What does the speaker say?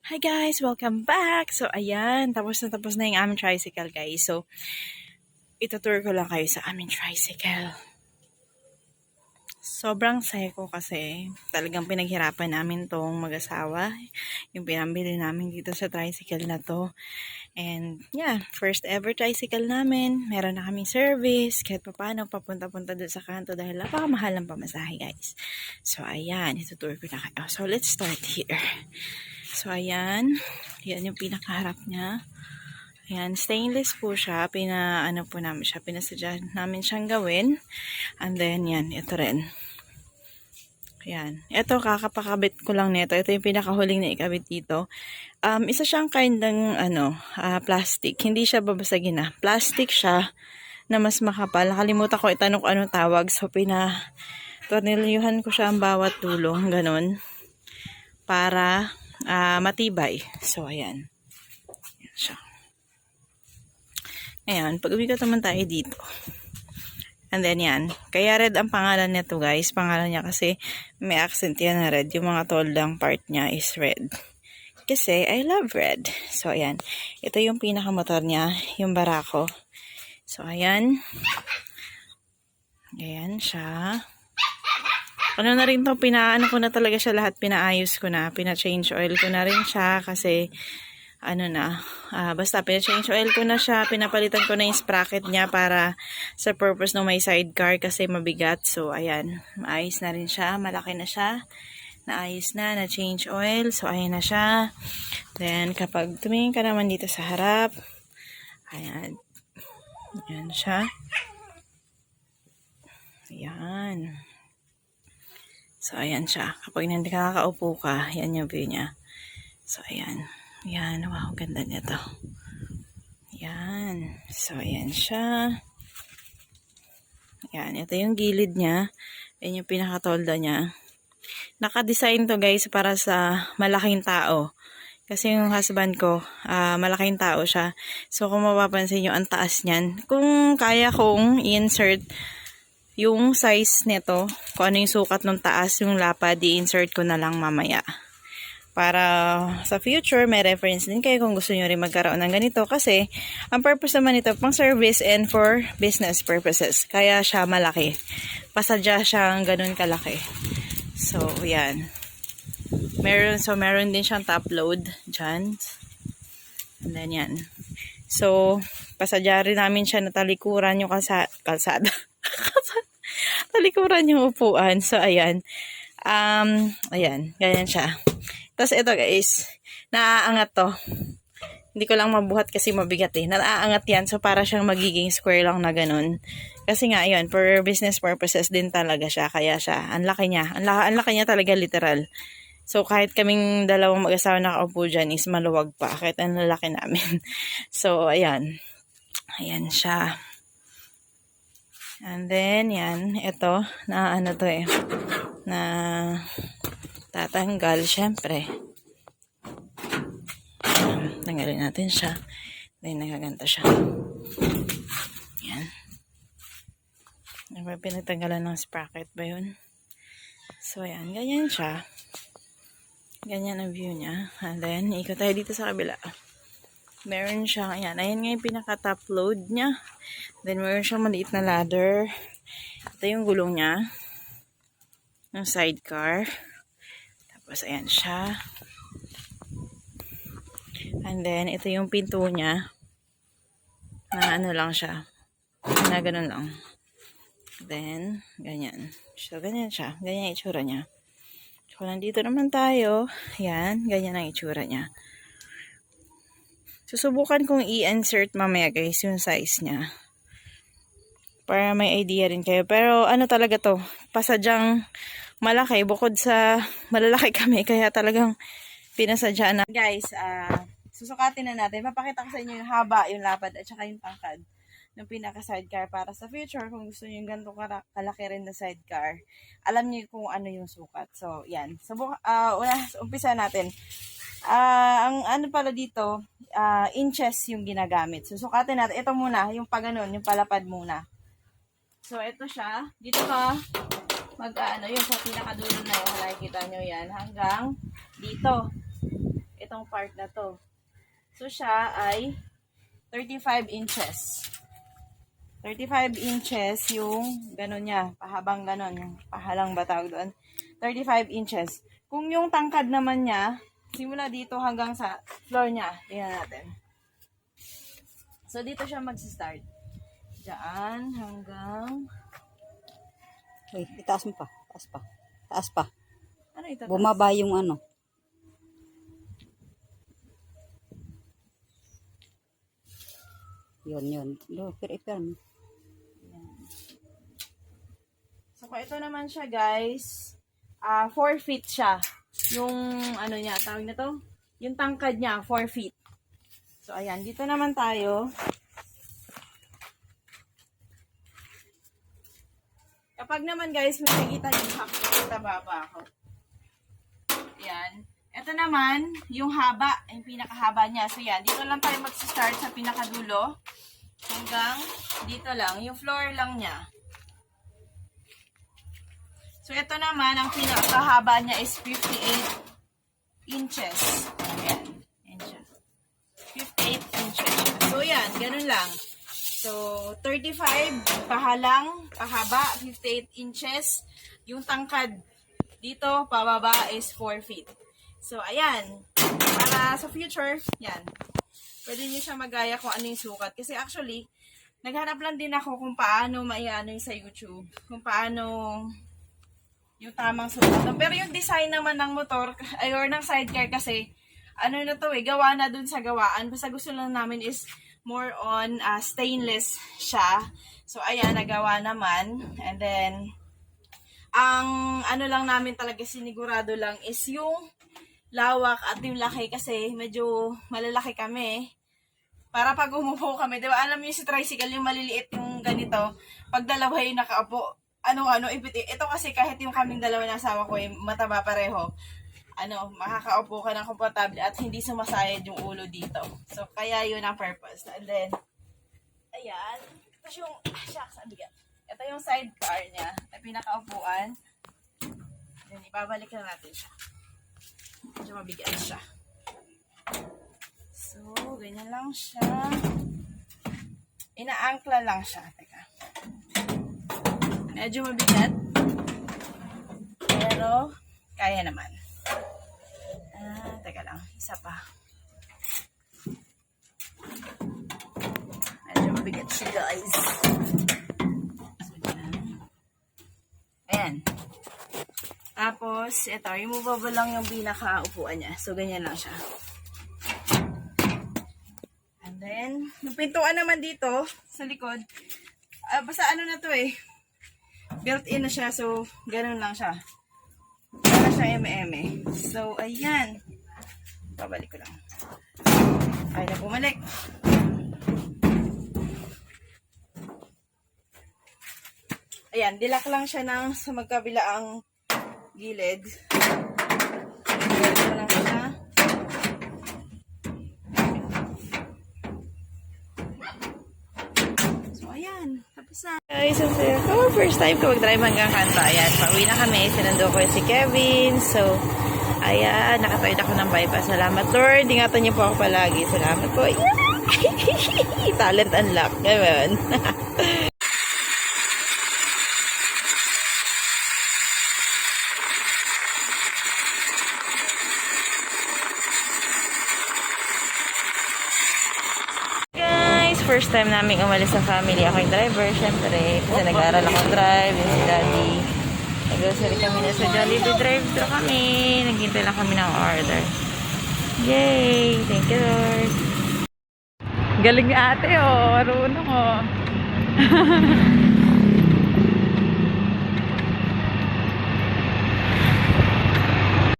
Hi guys! Welcome back! So, ayan. Tapos na yung aming tricycle, guys. So, itutour ko lang kayo sa aming tricycle. Sobrang saya ko kasi talagang pinaghirapan namin tong mag-asawa. Yung pinambili namin dito sa tricycle na to. And, yeah. First ever tricycle namin. Meron na kaming service. Kahit pa paano, papunta-punta dun sa kanto dahil napakamahal ng pamasahe, guys. So, ayan. Itutour ko na kayo. So, let's start here. So, ayan. Yan yung pinakaharap niya. Ayan, stainless po siya. Pinasadya namin siyang gawin. And then, yan. Ito rin. Ayan. Ito, kakapakabit ko lang nito. Ito yung pinakahuling na ikabit dito. Isa siyang kind ng, plastic. Hindi siya babasagin na. Plastic siya na mas makapal. Nakalimutan ko itanong kung anong tawag. So, tornilyuhan ko siya ang bawat tulong. Ganon. Para matibay. So, ayan. Ayan siya. Ayan, pag-uwigot naman tayo dito. And then, yan. Kaya red ang pangalan niya to, guys. Pangalan niya kasi may accent yan na red. Yung mga toldang part niya is red. Kasi, I love red. So, ayan. Ito yung pinakamotor niya. Yung Barako. So, ayan. Ayan siya. Ano na rin to, pinaano ko na talaga siya lahat, pinaayos ko na, pina-change oil ko na rin siya kasi basta pina-change oil ko na siya, pinapalitan ko na yung sprocket niya para sa purpose ng may sidecar kasi mabigat. So ayan, maayos na rin siya, malaki na siya, naayos na, na-change oil. So ayan na siya. Then kapag tumingin ka naman dito sa harap, ayan, ayan siya. Ayan. So, ayan siya. Kapag hindi ka nakaupo ka, yan yung view niya. So, ayan. Ayan. Wow, ganda nito. Ayan. So, ayan siya. Ayan. Ito yung gilid niya. Ayan yung pinakatolda niya. Naka-design to, guys, para sa malaking tao. Kasi yung husband ko, malaking tao siya. So, kung mapapansin nyo, ang taas niyan. Kung kaya kong i-insert yung size nito, kung ano yung sukat ng taas, yung lapad, i-insert ko na lang mamaya. Para sa future, may reference din kayo kung gusto nyo rin magkaroon ng ganito. Kasi, ang purpose naman ito, pang service and for business purposes. Kaya siya malaki. Pasadya siyang ganun kalaki. So, yan. Meron din siyang top load dyan. And then, yan. So, pasadya rin namin siya na talikuran yung kalsada. Talikuran yung upuan. So, ayan. Ayan. Ganyan siya. Tapos, ito guys. Naaangat to. Hindi ko lang mabuhat kasi mabigat eh. Naaangat yan. So, para siyang magiging square lang na ganun. Kasi nga, yun. For business purposes din talaga siya. Kaya siya. Ang laki niya. Ang laki niya talaga literal. So, kahit kaming dalawang mag-asawa nakaupo dyan is maluwag pa. Kahit ang lalaki namin. So, ayan. Ayan siya. And then, yan, ito, na tatanggal, syempre. Tanggalin natin siya. Then, nagaganta siya. Yan. Pinagtanggalan ng sprocket ba yun? So, yan, ganyan siya. Ganyan ang view niya. And then, ikot tayo dito sa kabila. Meron siyang, ayan nga yung pinaka-top load niya. Then, meron siyang maliit na ladder. Ito yung gulong niya. Yung sidecar. Tapos, ayan siya. And then, ito yung pinto niya. Na ano lang siya. Na ganun lang. Then, ganyan. So, ganyan siya. Ganyan yung itsura niya. So, nandito naman tayo. Ayan, ganyan ang itsura niya. Susubukan kong i-insert mamaya guys yung size niya. Para may idea rin kayo. Pero ano talaga to, pasadyang malaki. Bukod sa malalaki kami, kaya talagang pinasadyaan na. Guys, susukatin na natin. Papakita ko sa inyo yung haba, yung lapad, at saka yung tangkad ng pinaka-sidecar. Para sa future, kung gusto nyo yung ganito kalaki rin na sidecar, alam nyo kung ano yung sukat. So, yan. Umpisa natin. Ang ano pala dito, inches yung ginagamit. So, sukatin natin. Ito muna, yung paganon, yung palapad muna. So, ito siya. Dito ka, yung sa pinakadulo na yung nakikita nyo yan, hanggang dito. Ito itong part na to. So, siya ay 35 inches. 35 inches yung gano'n niya. Pahabang gano'n. Yung pahalang ba tawag doon? 35 inches. Kung yung tangkad naman niya, simula dito hanggang sa floor niya. Tingnan natin. So, dito siya mag-start. Diyan hanggang... Uy, itaas mo pa. Taas pa. Taas pa. Ano ito? Bumaba yung ano. Yun. Pero mo. So, kung ito naman siya, guys, 4 feet siya. Yung, ano niya, tawag na to? Yung tangkad niya, 4 feet. So, ayan. Dito naman tayo. Kapag naman, guys, may nakikita yung hakto, tababa ako. Ayan. Ito naman, yung haba, yung pinakahaba niya. So, yan. Dito lang tayo mag-start sa pinakadulo. Hanggang dito lang. Yung floor lang niya. So, ito naman, ang pinakahaba niya is 58 inches. Ayan. Ayan siya. 58 inches. So, yan. Ganun lang. So, 35, pahalang, pahaba, 58 inches. Yung tangkad dito, pababa is 4 feet. So, ayan. Para sa future, yan. Pwede nyo siya magaya kung ano yung sukat. Kasi actually, naghanap lang din ako kung paano maiano yung sa YouTube. Kung paano yung tamang sukat. Pero yung design naman ng motor, or ng sidecar kasi, ano na to gawa na dun sa gawaan. Basta gusto lang namin is more on stainless siya. So, ayan, nagawa naman. And then, ang ano lang namin talaga sinigurado lang is yung lawak at yung laki kasi medyo malalaki kami. Para pag umupo kami, di ba alam niyo si tricycle yung maliliit yung ganito, pag dalawa yung nakaupo, ito kasi kahit yung kaming dalawa ng asawa ko mataba pareho, makakaupo ka ng komportable at hindi sumasayad yung ulo dito. So, kaya yun ang purpose. And then, ayan, tapos yung, shucks, ang bigat. Ito yung sidecar niya, na pinakaupuan. Then, ibabalik na natin siya. Medyo mabigat siya. So, ganyan lang siya. Inaangkla lang siya. Teka. Medyo mabigat. Pero, kaya naman. Teka lang. Isa pa. Medyo mabigat siya, guys. So, ayan. Tapos, ito, removable lang yung pinakaupuan niya. So, ganyan lang siya. And then, yung pintuan naman dito, sa likod, basta ano na to built-in na siya. So, ganun lang siya. Wala siya eme-eme. So, ayan. Babalik ko lang. Ay na bumalik. Ayan, dilak lang siya sa magkabilaang gilid. Ganito lang siya. So, ayan. Tapos na. Guys, first time ko mag-drive hanggang kanto. Ayan, pauwi na kami. Sinundo ko si Kevin. So, ayan, nakatawid ako ng bypass. Salamat, Lord. Ingatan niyo po ako palagi. Salamat po. Yeah! Talent unlock. Ngayon. First time namin umalis sa family. Ako yung driver, syempre. Kasi nag-aaral ako drive. Yung si Daddy. Nag-grocery kami na sa Jollibee. Drive-thru kami. Naghintay lang kami ng order. Yay! Thank you, Lord. Galing ate, oh. Marunong, oh.